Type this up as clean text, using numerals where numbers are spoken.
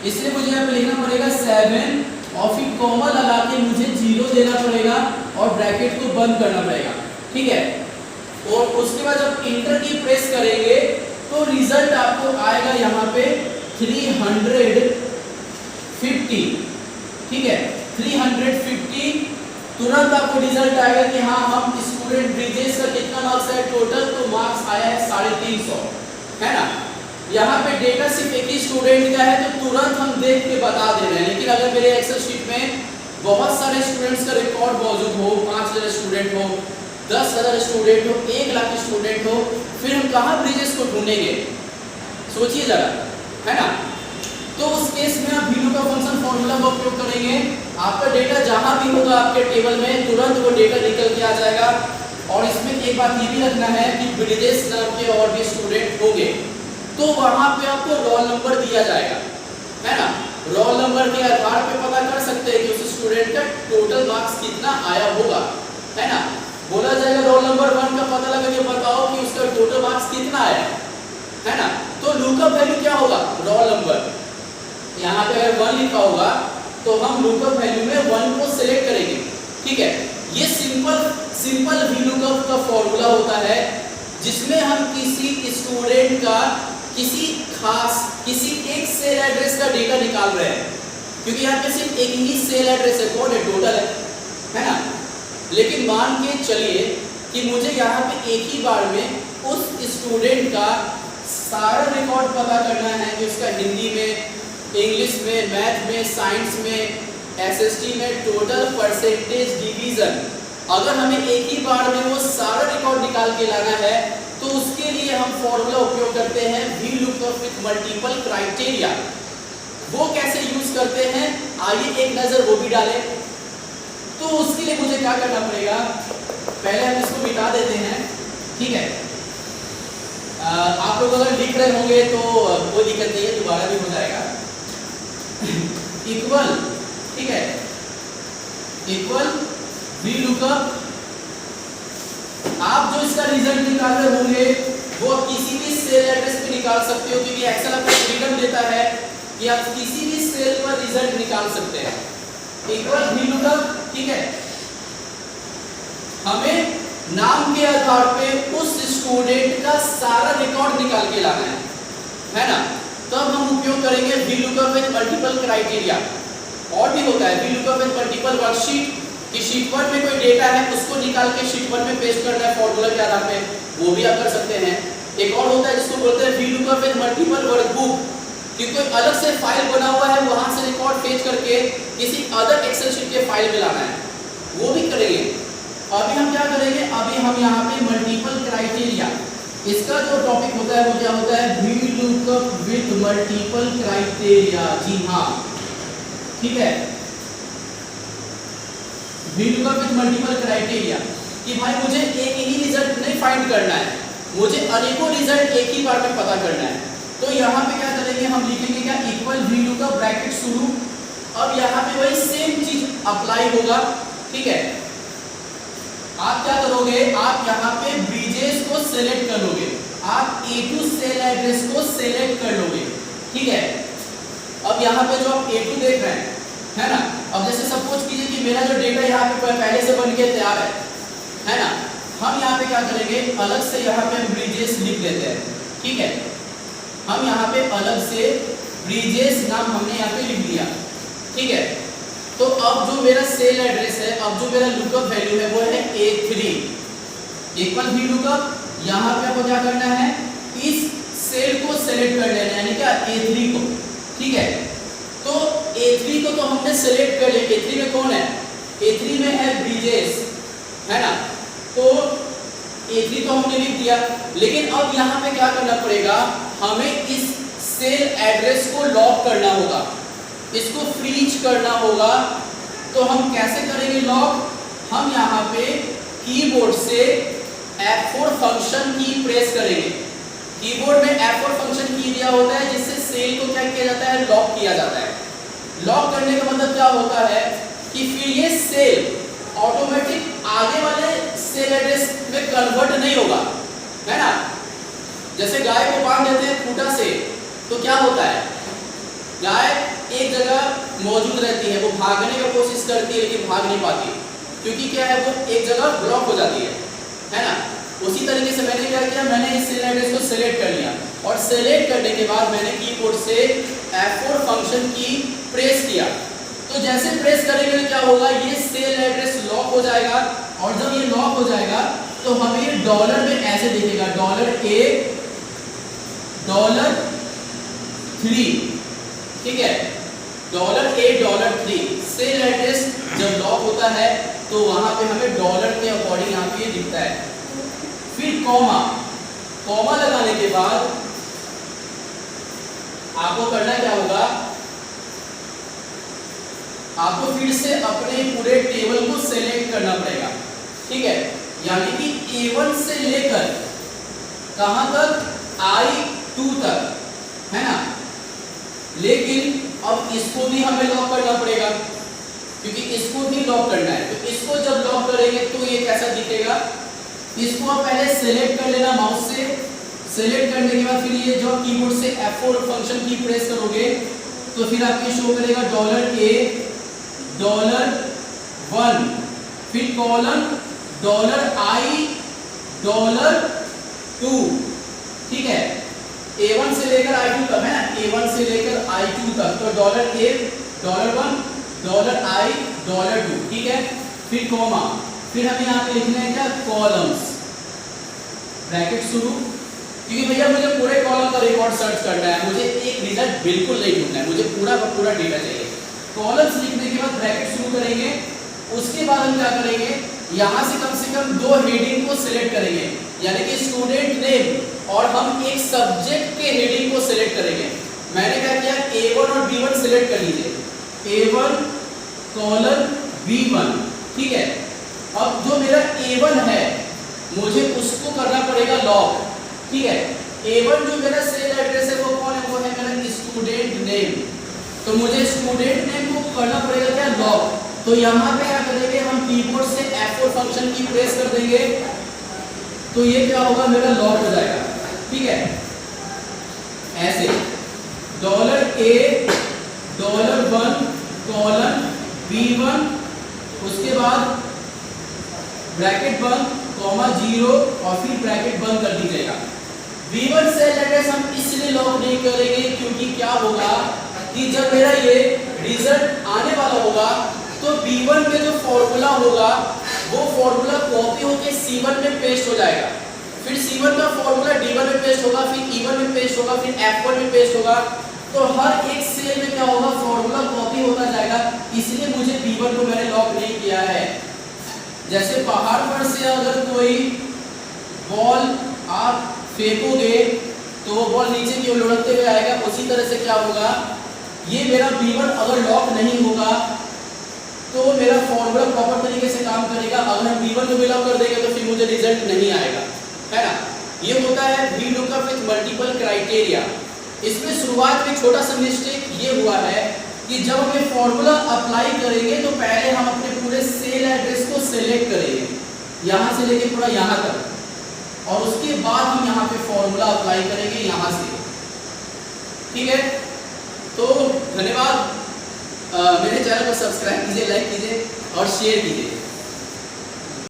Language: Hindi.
इसलिए मुझे यहाँ पे लिखना पड़ेगा 7 और फिर कॉमा लगा के मुझे 0 देना पड़ेगा और ब्रैकेट को बंद करना पड़ेगा, ठीक है। और उसके बाद जब इंटर की प्रेस करेंगे तो रिजल्ट आपको आएगा यहाँ पे 350, ठीक है, 350। तुरंत आपको रिजल्ट आएगा कि हाँ हम स्टूडेंट ब्रिजेश का कितना मार्क्स है टोटल, तो मार्क्स आया है 350, है ना। यहाँ पे डेटा सिर्फ एक ही स्टूडेंट का है तो तुरंत हम देख के बता दे रहे हैं। लेकिन अगर मेरे एक्सेल शीट में बहुत सारे स्टूडेंट्स का रिकॉर्ड मौजूद हो, 5000 स्टूडेंट हो, 10,000 स्टूडेंट हो, 1 लाख स्टूडेंट हो, फिर हम कहाँ ब्रिजेस को ढूंढेंगे, सोचिए जरा, है ना। तो उस केस में आप VLOOKUP फंक्शन फॉर्मूला का उपयोग करेंगे। आपका डेटा जहां भी होगा आपके टेबल में तुरंत वो डेटा निकल के आ जाएगा। और इसमें एक बात ये भी रखना है कि ब्रिजेश नाम के और भी स्टूडेंट होंगे तो वहां पे आपको रोल नंबर दिया जाएगा, है ना। रोल नंबर के आधार पे पता कर सकते हैं कि उस स्टूडेंट का टोटल मार्क्स कितना आया होगा, है ना। बोला जाएगा रोल नंबर 1 का पता लगा के बताओ कि उसका टोटल मार्क्स कितना आया, है ना। तो लुकअप वैल्यू क्या होगा, रोल नंबर। यहाँ पे अगर 1 लिखा होगा तो हम लुकअप वैल्यू में 1 को सिलेक्ट करेंगे, ठीक है। ये सिंपल VLOOKUP का फॉर्मूला होता है जिसमें हम किसी स्टूडेंट का किसी एक सेल एड्रेस का डेटा निकाल रहे हैं, क्योंकि यहाँ पे सिर्फ एक ही सेल एड्रेस है, कौन है, टोटल है ना। लेकिन मान के चलिए कि मुझे यहाँ पे एक ही बार में उस स्टूडेंट का सारा रिकॉर्ड पता करना है कि उसका हिंदी में, इंग्लिश में, मैथ में, साइंस में, SST में टोटल परसेंटेज डिवीजन। अगर हमें एक ही बार में वो सारा रिकॉर्ड निकाल के लाना है तो उसके लिए हम फॉर्मूला उपयोग करते हैं VLOOKUP विथ मल्टीपल क्राइटेरिया। वो कैसे यूज करते हैं आइए एक नजर वो भी डालें। तो उसके लिए मुझे क्या करना पड़ेगा, पहले हम इसको मिटा देते हैं, ठीक है। आप लोग अगर लिख रहे होंगे तो कोई दिक्कत नहीं है, दोबारा भी हो जाएगा। इक्वल, ठीक है, इक्वल VLOOKUP। आप जो इसका रिजल्ट निकाल रहे होंगे वो किसी भी सेल एड्रेस पे निकाल सकते हो, क्योंकि एक्सेल आपको फ्रीडम देता है कि आप किसी भी सेल पर रिजल्ट निकाल सकते हैं। इक्वल VLOOKUP, ठीक है। हमें नाम के आधार पे उस स्टूडेंट का सारा रिकॉर्ड निकाल के लाना है ना। तब हम उपयोग करेंगे VLOOKUP विथ मल्टीपल क्राइटेरिया। और भी होता है VLOOKUP विथ मल्टीपल वर्कशीट, कि शीट 1 में कोई डेटा है उसको निकाल के शीट 1 में पेस्ट करना है फॉर्मूला के आधार पे, वो भी आप कर सकते हैं। एक और होता है जिसको बोलते हैं VLOOKUP विथ मल्टीपल वर्कबुक, कि कोई अलग से फाइल बना हुआ है वहां से रिकॉर्ड फेच करके किसी अदर एक्सेल शीट के फाइल में लाना है, वो भी करेंगे। अभी हम क्या करेंगे, अभी हम यहाँ पे मल्टीपल क्राइटेरिया, इसका जो टॉपिक होता है वो क्या होता है, VLOOKUP विथ मल्टीपल क्राइटेरिया। जी हाँ, ठीक है, VLOOKUP विथ मल्टीपल क्राइटेरिया, कि भाई मुझे एक ही रिजल्ट नहीं फाइंड करना है, मुझे अनेकों रिजल्ट एक ही बार में पता करना है। तो यहाँ पे क्या करेंगे, हम लिखेंगे क्या, इक्वल VLOOKUP ब्रैकेट शुरू। अब यहाँ पे वही सेम चीज अप्लाई होगा, ठीक है। आप क्या करोगे, आप यहाँ पे ब्रिजेस को सेलेक्ट कर लोगे, आप A2 सेल एड्रेस को सेलेक्ट कर लोगे, ठीक है। अब यहाँ पे जो आप A2 देख रहे हैं, है ना। अब जैसे सपोज कीजिए कि मेरा जो डेटा यहाँ पे पहले से बन के तैयार है ना। हम यहाँ पे क्या करेंगे, अलग से यहाँ पे ब्रिजेस लिख देते हैं, ठीक है। हम यहाँ पे अलग से ब्रिजेस नाम हमने यहाँ पे लिख दिया, ठीक है। तो अब जो मेरा सेल एड्रेस है, अब जो मेरा लुकअप वैल्यू है वो है A3 इक्वल VLOOKUP। यहाँ पे आपको क्या करना है, इस सेल को सेलेक्ट कर लेना है, यानी क्या A3 को, ठीक है। तो A3 को तो हमने सेलेक्ट कर लिया, A3 में कौन है, A3 में है ब्रिजेस, है ना। तो A3 तो हमने लिख दिया, लेकिन अब यहाँ पे क्या करना पड़ेगा, हमें इस सेल एड्रेस को लॉक करना होगा, इसको फ्रीज करना होगा। तो हम कैसे करेंगे लॉक, हम यहाँ पे कीबोर्ड से F4 फंक्शन की प्रेस करेंगे। कीबोर्ड में F4 फंक्शन की दिया होता है जिससे सेल को क्या किया जाता है, लॉक किया जाता है। लॉक करने का मतलब क्या होता है कि फिर ये सेल ऑटोमेटिक आगे वाले सेल एड्रेस में कन्वर्ट नहीं होगा, है ना। जैसे गाय को बांध देते हैं खूंटा से तो क्या होता है, गाय एक जगह मौजूद रहती है, वो भागने का कोशिश करती है लेकिन भाग नहीं पाती, क्योंकि क्या है वो एक जगह ब्लॉक हो जाती है ना। उसी तरीके से मैंने क्या किया, मैंने इस सेल एड्रेस को सेलेक्ट कर लिया और सेलेक्ट करने के बाद मैंने कीबोर्ड से F4 फंक्शन की प्रेस किया। तो जैसे प्रेस करेंगे क्या होगा, ये सेल एड्रेस लॉक हो जाएगा और जब ये लॉक हो जाएगा तो हमें ये डॉलर में ऐसे दिखेगा, $A $3, ठीक है, $A $3। सेल एड्रेस जब लॉक होता है तो वहां पे हमें डॉलर के अकॉर्डिंग यहाँ पे दिखता है। फिर कॉमा लगाने के बाद आपको करना क्या होगा, आपको फिर से अपने पूरे टेबल को सेलेक्ट करना पड़ेगा, ठीक है, यानी कि A1 से लेकर कहां तक, I2 तक, है ना। लेकिन अब इसको भी हमें लॉक करना पड़ेगा, क्योंकि इसको भी लॉक करना है। तो इसको जब लॉक करेंगे तो ये कैसा दिखेगा, इसको आप पहले सेलेक्ट कर लेना माउस से। सेलेक्ट करने के बाद फिर ये जो कीबोर्ड से F4 फंक्शन की प्रेस करोगे तो फिर आपको शो करेगा $A $1, फिर कॉलन $I $2, ठीक है, A1 से लेकर I2 तक, है ना, A1 से लेकर I2 तक, तो $A $1 $I $2, ठीक है। फिर कॉमा, फिर हमें यहाँ पे लिखना है क्या, कॉलम्स, ब्रैकेट शुरू, क्योंकि भैया मुझे पूरे कॉलम का रिकॉर्ड सर्च करना है, मुझे एक रिजल्ट बिल्कुल नहीं ढूंढना है, मुझे पूरा का पूरा डेटा चाहिए। कॉलम्स लिखने के बाद ब्रैकेट शुरू करेंगे। उसके बाद हम क्या करेंगे, यहाँ से कम 2 हेडिंग को सिलेक्ट करेंगे, यानी कि स्टूडेंट नेम और हम एक सब्जेक्ट के हेडिंग को सिलेक्ट करेंगे। मैंने क्या किया, A1 और B1 सिलेक्ट कर लीजिए, A1 B1, ठीक है। अब जो मेरा A1 है मुझे उसको करना पड़ेगा लॉक, ठीक है। A1 जो मेरा सेल एड्रेस है वो कौन है, वो है मेरा स्टूडेंट नेम, तो मुझे स्टूडेंट नेम को करना पड़ेगा क्या, लॉक। तो यहाँ पे क्या करेंगे, हम कीबोर्ड से F4 फंक्शन की प्रेस कर देंगे तो ये क्या होगा, मेरा लॉक हो जाएगा, ठीक है। ऐसे $A $1 B1, उसके बाद ब्रैकेट बंद, कॉमा 0 और फिर ब्रैकेट बंद कर दीजिएगा। B1 सेल एड्रेस हम इसलिए लॉक नहीं करेंगे क्योंकि क्या होगा कि जब मेरा ये रिजल्ट आने वाला होगा तो B1 में जो फॉर्मूला होगा वो फॉर्मूला कॉपी होकर C1 में पेस्ट हो जाएगा, फिर C1 का फॉर्मूला D1 में पेस्ट होगा, फिर E1 में पेस्ट होगा, फिर F1 में पेस्ट होगा। तो हर एक सेल में क्या होगा, फॉर्मूला कॉपी होता जाएगा, इसलिए मुझे B1 को मैंने लॉक नहीं किया है। जैसे पहाड़ पर से अगर कोई बॉल आप फेंकोगे तो वो बॉल नीचे की ओर लुढ़कते हुए आएगा, उसी तरह से क्या होगा, ये मेरा B1 अगर लॉक नहीं होगा तो मेरा फॉर्मूला प्रॉपर तरीके से काम करेगा। अगर हम B1 को भी लॉक कर देंगे तो फिर मुझे रिजल्ट नहीं आएगा, है ना। ये होता है VLOOKUP विथ मल्टीपल क्राइटेरिया। इसमें शुरुआत में छोटा सा मिस्टेक ये हुआ है कि जब हमें फॉर्मूला अप्लाई करेंगे तो पहले हम अपने पूरे सेल एड्रेस को सेलेक्ट करेंगे, यहाँ से लेके पूरा यहाँ तक, और उसके बाद हम यहाँ पे फॉर्मूला अप्लाई करेंगे यहाँ से, ठीक है। तो धन्यवाद, मेरे चैनल को सब्सक्राइब कीजिए, लाइक कीजिए और शेयर कीजिए।